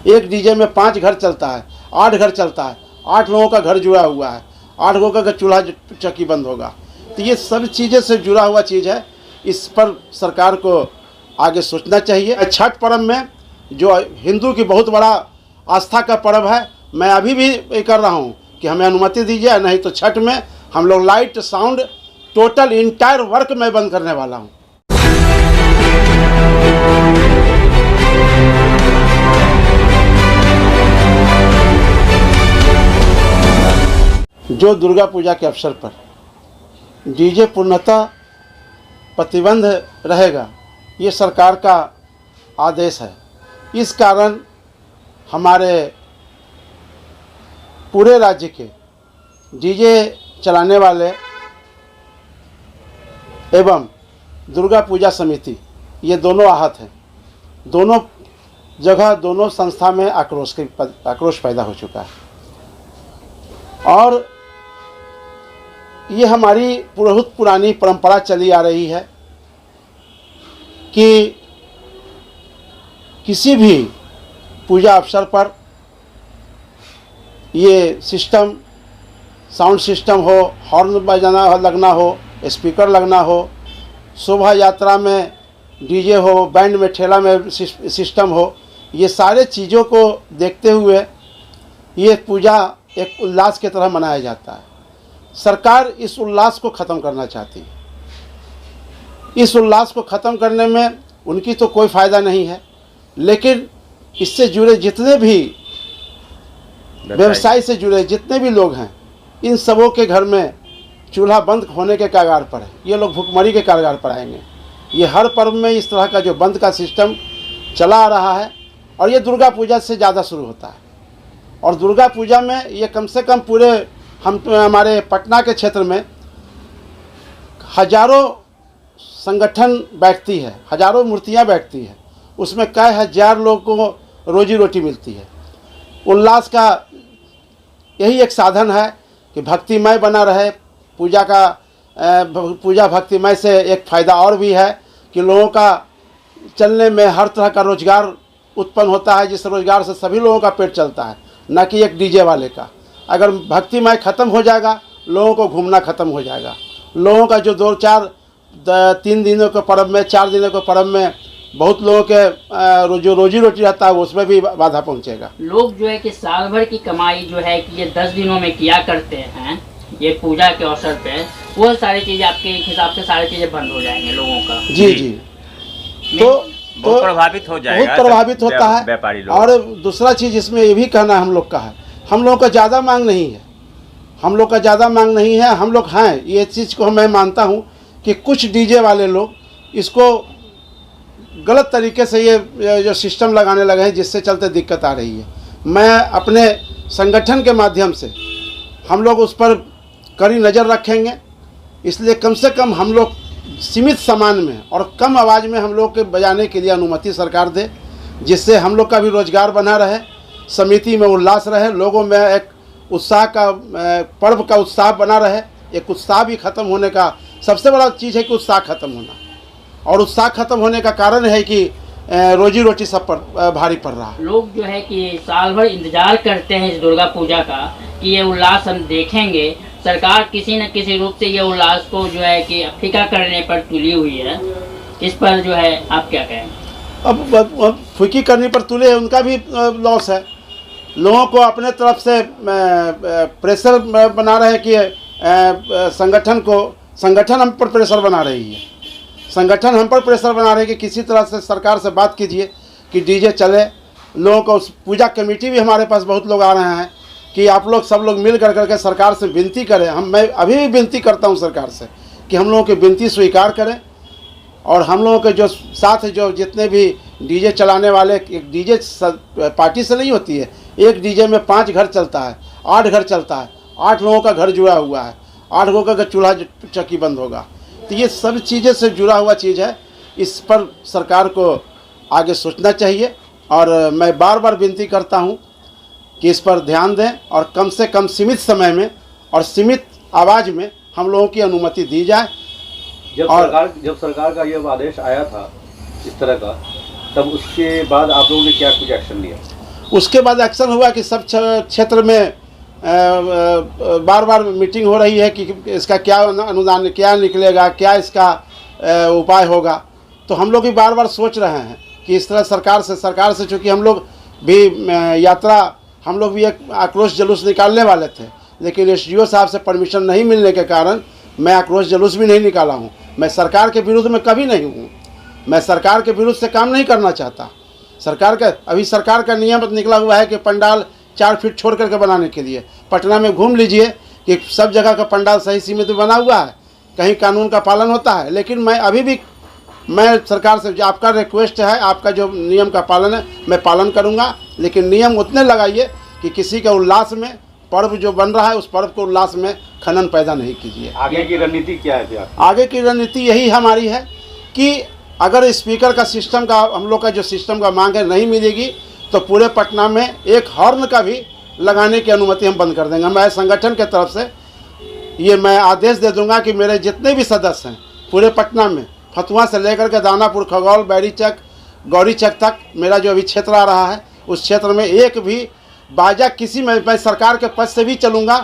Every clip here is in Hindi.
एक डीजे में 5 घर चलता है, 8 घर चलता है, 8 लोगों का घर जुड़ा हुआ है, 8 लोगों का चूल्हा चक्की बंद होगा। तो ये सब चीज़ें से जुड़ा हुआ चीज़ है, इस पर सरकार को आगे सोचना चाहिए। छठ पर्व में जो हिंदू की बहुत बड़ा आस्था का पर्व है, मैं अभी भी कर रहा हूँ कि हमें अनुमति दीजिए, नहीं तो छठ में हम लोग light sound total entire work मैं बंद करने वाला हूँ। जो दुर्गा पूजा के अवसर पर डीजे पूर्णतः प्रतिबंध रहेगा, ये सरकार का आदेश है। इस कारण हमारे पूरे राज्य के डीजे चलाने वाले एवं दुर्गा पूजा समिति ये दोनों आहत हैं। दोनों जगह दोनों संस्था में आक्रोश पैदा हो चुका है और ये हमारी बहुत पुरानी परंपरा चली आ रही है कि किसी भी पूजा अवसर पर ये सिस्टम, साउंड सिस्टम हो, हॉर्न बजाना लगना हो, स्पीकर लगना हो, शोभा यात्रा में डीजे हो, बैंड में ठेला में सिस्टम हो, ये सारे चीज़ों को देखते हुए ये पूजा एक उल्लास की तरह मनाया जाता है। सरकार इस उल्लास को ख़त्म करना चाहती है। इस उल्लास को ख़त्म करने में उनकी तो कोई फ़ायदा नहीं है, लेकिन इससे जुड़े जितने भी व्यवसाय से जुड़े जितने भी लोग हैं, इन सबों के घर में चूल्हा बंद होने के कगार पर है। ये लोग भुखमरी के कगार पर आएंगे। ये हर पर्व में इस तरह का जो बंद का सिस्टम चला आ रहा है और ये दुर्गा पूजा से ज़्यादा शुरू होता है। और दुर्गा पूजा में ये कम से कम पूरे हमारे पटना के क्षेत्र में हजारों संगठन बैठती है, हजारों मूर्तियाँ बैठती है, उसमें कई हजार लोगों को रोजी रोटी मिलती है। उल्लास का यही एक साधन है कि भक्तिमय बना रहे। पूजा भक्तिमय से एक फ़ायदा और भी है कि लोगों का चलने में हर तरह का रोज़गार उत्पन्न होता है, जिस रोज़गार से सभी लोगों का पेट चलता है, न कि एक डीजे वाले का। अगर भक्तिमय ख़त्म हो जाएगा, लोगों को घूमना ख़त्म हो जाएगा। लोगों का जो 2-4-3 दिनों के पर्व में, 4 दिनों के पर्व में बहुत लोगों के जो रोजी रोटी रहता है उसमें भी बाधा पहुंचेगा। लोग जो है कि साल भर की कमाई जो है कि ये 10 दिनों में किया करते हैं, ये पूजा के अवसर पे वो सारी चीज़ें आपके हिसाब से सारी चीज़ें बंद हो जाएंगे लोगों का। जी। तो बहुत प्रभावित हो जाएगा, बहुत प्रभावित होता है व्यापारी लोग। और दूसरा चीज़ इसमें ये भी कहना हम लोग का है, हम लोगों का ज़्यादा मांग नहीं है। हम लोग का ज़्यादा मांग नहीं है, हम लोग हैं। ये चीज़ को मैं मानता हूँ कि कुछ डीजे वाले लोग इसको गलत तरीके से ये जो सिस्टम लगाने लगे हैं, जिससे चलते दिक्कत आ रही है। मैं अपने संगठन के माध्यम से हम लोग उस पर कड़ी नज़र रखेंगे। इसलिए कम से कम हम लोग सीमित सामान में और कम आवाज़ में हम लोग के बजाने के लिए अनुमति सरकार दे, जिससे हम लोग का भी रोज़गार बना रहे, समिति में उल्लास रहे, लोगों में एक उत्साह का पर्व का उत्साह बना रहे। एक उत्साह भी ख़त्म होने का सबसे बड़ा चीज़ है कि उत्साह ख़त्म होना, और उत्साह खत्म होने का कारण है कि रोजी रोटी सब पर भारी पड़ रहा है। लोग जो है कि साल भर इंतजार करते हैं इस दुर्गा पूजा का कि ये उल्लास हम देखेंगे। सरकार किसी न किसी रूप से ये उल्लास को जो है कि फीका करने पर तुली हुई है। इस पर जो है आप क्या कहें? अब फीकी करने पर तुले, उनका भी लॉस है। लोगों को अपने तरफ से प्रेशर बना रहे हैं कि संगठन हम पर प्रेशर बना रही है। संगठन हम पर प्रेशर बना रहे हैं कि किसी तरह से सरकार से बात कीजिए कि डीजे चले। लोगों को पूजा कमेटी भी हमारे पास बहुत लोग आ रहे हैं कि आप लोग सब लोग मिल करके सरकार से विनती करें। मैं अभी भी विनती करता हूं सरकार से कि हम लोगों की विनती स्वीकार करें, और हम लोगों के जो साथ जो जितने भी डीजे चलाने वाले, एक डीजे पार्टी से नहीं होती है। एक डीजे में 5 घर चलता है, 8 घर चलता है, 8 लोगों का घर जुड़ा हुआ है, 8 लोगों का चूल्हा चक्की बंद होगा। तो ये सब चीज़ें से जुड़ा हुआ चीज़ है। इस पर सरकार को आगे सोचना चाहिए, और मैं बार बार विनती करता हूं कि इस पर ध्यान दें और कम से कम सीमित समय में और सीमित आवाज़ में हम लोगों की अनुमति दी जाए। जब सरकार का यह आदेश आया था इस तरह का, तब उसके बाद आप लोगों ने क्या कुछ एक्शन लिया? उसके बाद एक्शन हुआ कि सब क्षेत्र में बार बार मीटिंग हो रही है कि इसका क्या अनुदान क्या निकलेगा, क्या इसका उपाय होगा। तो हम लोग भी बार बार सोच रहे हैं कि इस तरह सरकार से चूँकि हम लोग भी यात्रा, हम लोग भी एक आक्रोश जुलूस निकालने वाले थे, लेकिन एसडीओ साहब से परमिशन नहीं मिलने के कारण मैं आक्रोश जुलूस भी नहीं निकाला हूँ। मैं सरकार के विरुद्ध में कभी नहीं हूँ, मैं सरकार के विरुद्ध से काम नहीं करना चाहता। अभी सरकार का नियम निकला हुआ है कि पंडाल 4 फीट छोड़ करके बनाने के लिए। पटना में घूम लीजिए कि सब जगह का पंडाल सही सीमित बना हुआ है, कहीं कानून का पालन होता है। लेकिन मैं अभी भी सरकार से, जो आपका रिक्वेस्ट है, आपका जो नियम का पालन है, मैं पालन करूंगा, लेकिन नियम उतने लगाइए कि किसी के उल्लास में पर्व जो बन रहा है उस पर्व को उल्लास में खनन पैदा नहीं कीजिए। आगे की रणनीति क्या है फिर? आगे की रणनीति यही हमारी है कि अगर स्पीकर का सिस्टम का, हम लोग का जो सिस्टम का मांग है, नहीं मिलेगी तो पूरे पटना में एक हॉर्न का भी लगाने की अनुमति हम बंद कर देंगे। मैं संगठन के तरफ से ये मैं आदेश दे दूंगा कि मेरे जितने भी सदस्य हैं पूरे पटना में, फतुआ से लेकर के दानापुर, खगौल, बैरीचक, गौरीचक तक मेरा जो अभी क्षेत्र आ रहा है, उस क्षेत्र में एक भी बाजा किसी में, मैं सरकार के पद से भी चलूँगा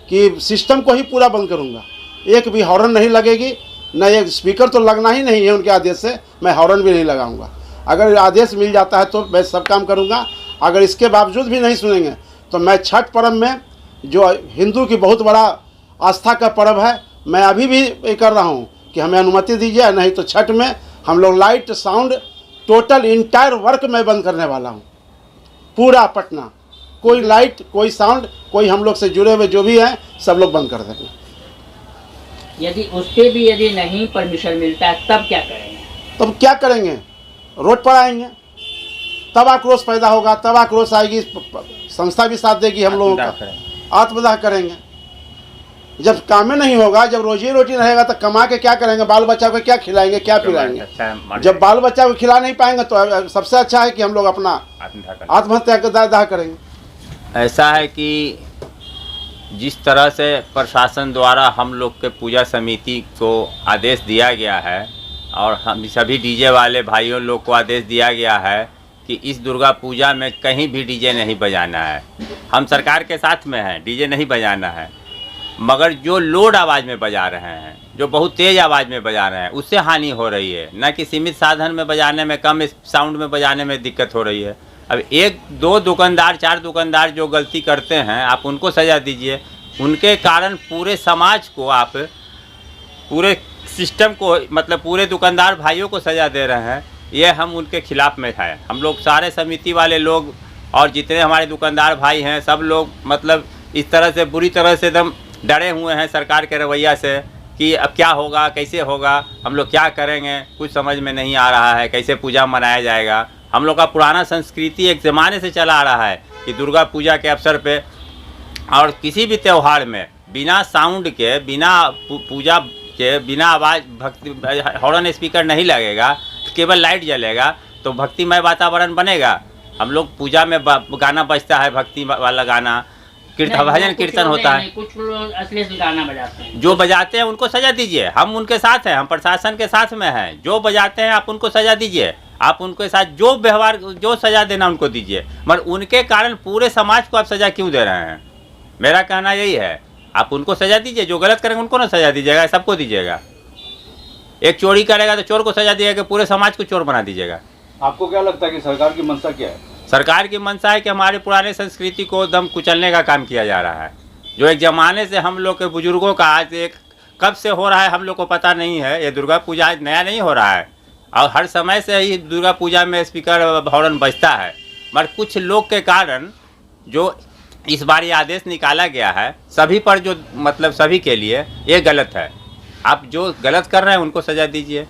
कि सिस्टम को ही पूरा बंद करूँगा। एक भी हॉर्न नहीं लगेगी, न एक स्पीकर तो लगना ही नहीं है उनके आदेश से, मैं हॉर्न भी नहीं लगाऊंगा। अगर आदेश मिल जाता है तो मैं सब काम करूंगा। अगर इसके बावजूद भी नहीं सुनेंगे तो मैं छठ पर्व में, जो हिंदू की बहुत बड़ा आस्था का पर्व है, मैं अभी भी ये कर रहा हूँ कि हमें अनुमति दीजिए, नहीं तो छठ में हम लोग light, sound, total entire work मैं बंद करने वाला हूँ। पूरा पटना, कोई लाइट, कोई साउंड, कोई हम लोग से जुड़े हुए जो भी हैं, सब लोग बंद कर देंगे। यदि उस पर भी यदि नहीं परमिशन मिलता है तब क्या करेंगे? तब क्या करेंगे? रोड पर आएंगे, तब आक्रोश पैदा होगा, तब आक्रोश आएगी, संस्था भी साथ देगी, हम लोगों का आत्मदाह करेंगे। जब काम में नहीं होगा, जब रोजी रोटी रहेगा तो कमा के क्या करेंगे? बाल बच्चा को क्या खिलाएंगे, क्या पिलाएंगे? जब बाल बच्चा को खिला नहीं पाएंगे तो सबसे अच्छा है कि हम लोग अपना आत्महत्या का दाह करेंगे। ऐसा है कि जिस तरह से प्रशासन द्वारा हम लोग के पूजा समिति को आदेश दिया गया है और हम सभी डीजे वाले भाइयों लोग को आदेश दिया गया है कि इस दुर्गा पूजा में कहीं भी डीजे नहीं बजाना है। हम सरकार के साथ में हैं, डीजे नहीं बजाना है, मगर जो लोड आवाज़ में बजा रहे हैं, जो बहुत तेज़ आवाज़ में बजा रहे हैं, उससे हानि हो रही है। न कि सीमित साधन में बजाने में, कम साउंड में बजाने में दिक्कत हो रही है। अब 1-2 दुकानदार, 4 दुकानदार जो गलती करते हैं, आप उनको सज़ा दीजिए। उनके कारण पूरे समाज को, आप पूरे सिस्टम को, मतलब पूरे दुकानदार भाइयों को सज़ा दे रहे हैं। ये हम उनके खिलाफ़ में हैं। हम लोग सारे समिति वाले लोग और जितने हमारे दुकानदार भाई हैं, सब लोग मतलब इस तरह से बुरी तरह से एकदम डरे हुए हैं सरकार के रवैया से कि अब क्या होगा, कैसे होगा, हम लोग क्या करेंगे, कुछ समझ में नहीं आ रहा है। कैसे पूजा मनाया जाएगा? हम लोग का पुराना संस्कृति एक ज़माने से चला आ रहा है कि दुर्गा पूजा के अवसर पे और किसी भी त्यौहार में बिना साउंड के, बिना पूजा के, बिना आवाज़, भक्ति, हॉर्न स्पीकर नहीं लगेगा, केवल लाइट जलेगा तो भक्तिमय वातावरण बनेगा। हम लोग पूजा में गाना बजता है, भक्ति वाला गाना, भजन कीर्तन होता है। कुछ लोग अश्लील गाना बजाते हैं, जो बजाते हैं उनको सज़ा दीजिए। हम उनके साथ हैं, हम प्रशासन के साथ में हैं। जो बजाते हैं आप उनको सज़ा दीजिए, आप उनके साथ जो व्यवहार, जो सज़ा देना उनको दीजिए, मगर उनके कारण पूरे समाज को आप सज़ा क्यों दे रहे हैं? मेरा कहना यही है, आप उनको सज़ा दीजिए। जो गलत करेंगे उनको ना सज़ा दीजिएगा, सबको दीजिएगा। एक चोरी करेगा तो चोर को सज़ा दीजिएगा, पूरे समाज को चोर बना दीजिएगा। आपको क्या लगता है कि सरकार की मंशा क्या है? सरकार की मंशा है कि हमारे पुराने संस्कृति को दम कुचलने का काम किया जा रहा है। जो एक ज़माने से हम लोग के बुजुर्गों का, आज एक कब से हो रहा है हम लोग को पता नहीं है। ये दुर्गा पूजा आज नया नहीं हो रहा है और हर समय से ही दुर्गा पूजा में स्पीकर, हॉर्न बजता है। मगर कुछ लोग के कारण जो इस बार ये आदेश निकाला गया है सभी पर, जो मतलब सभी के लिए, ये गलत है। आप जो गलत कर रहे हैं उनको सज़ा दीजिए।